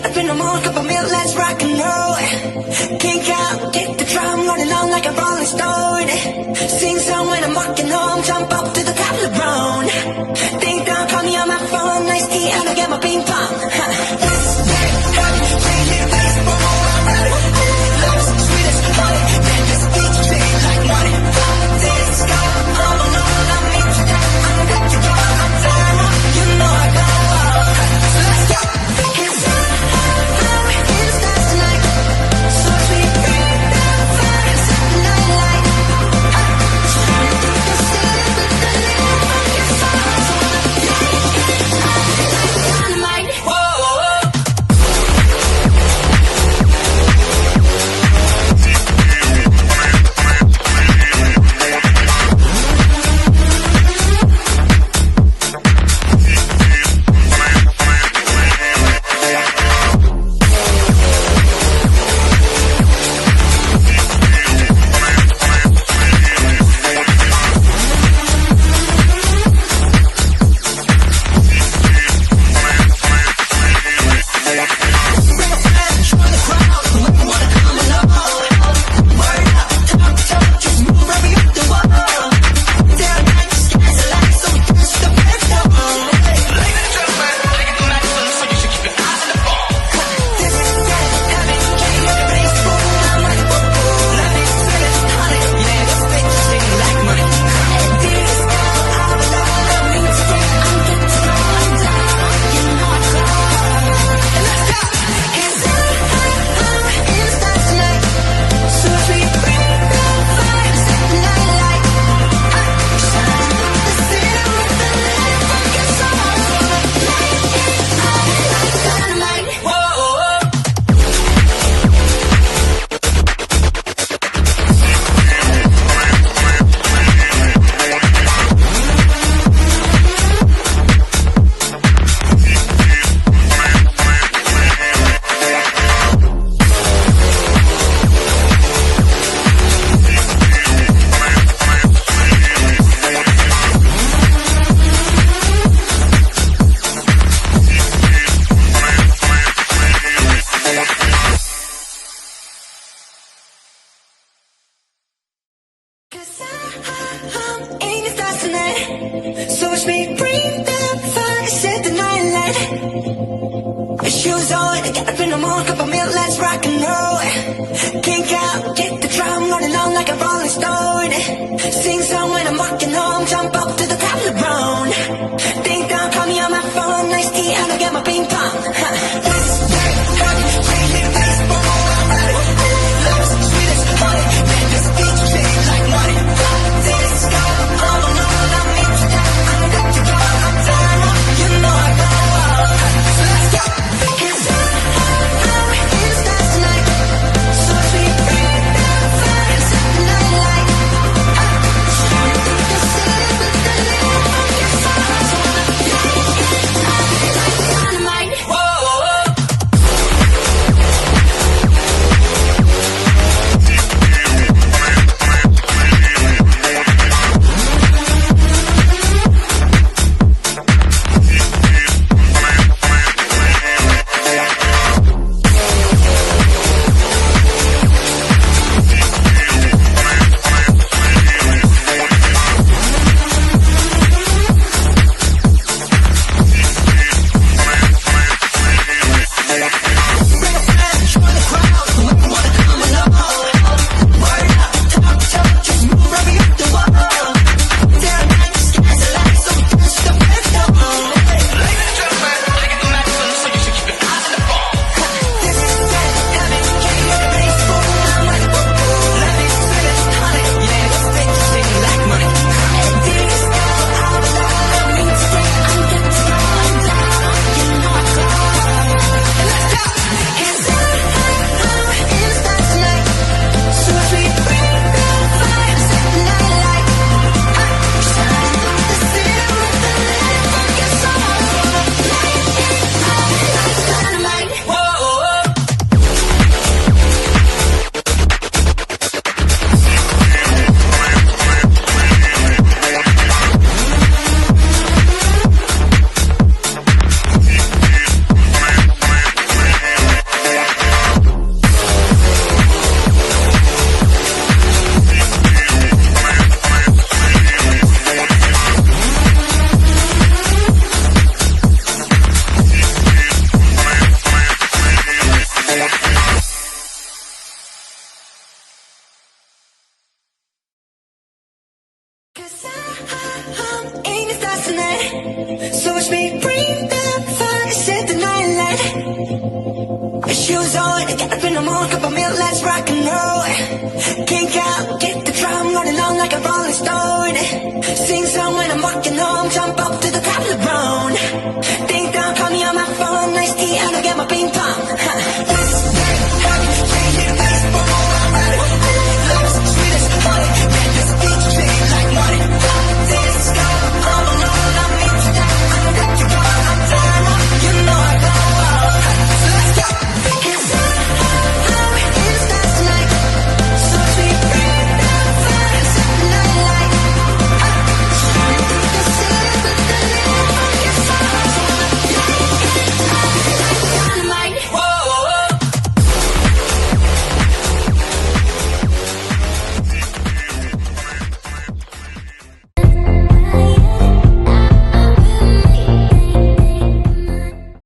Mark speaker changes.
Speaker 1: get up in the morning, cup of milk, let's rock and roll. Kick out, kick the drum, rolling on like a rolling stone. Sing song when I'm walking home, jump up to the top of the brown. Ding dong, call me on my phone, nice tea, and I get my ping pong. Let's get happy, play it, baseball, I'm ready. Love's sweet as honey, then just beat me like money. This guy, all alone, I'm in to die. I'm good to go, I'm time up, you know I go. So let's go. Hands up, I'm in the stars tonight. So sweet, bring the fire, set the night light. The city with the little fucking stars. Dynamite. Whoa. So watch me bring the fire, set the night light. Shoes on, get up in the morning, cup of milk, let's rock and roll. Kick out, kick the drum, rolling on like a rolling stone. Sing song when I'm walking home, jump up to the top of the brown. Ding dong, call me on my phone, nice tea, and I get my ping pong. Let's get happy, play it, baseball, I'm ready. Love's sweet as honey, then just beat me like money. This guy, all alone, I'm in to die. I'm good to go, I'm time up, you know I go. So let's go. Hands up, I'm in the stars tonight. So sweet, bring the shoes on, get up in the morning, cup of milk, let's rock and roll. Kink out, get the drum rolling on like a rolling stone. Sing song when I'm walking home, jump up.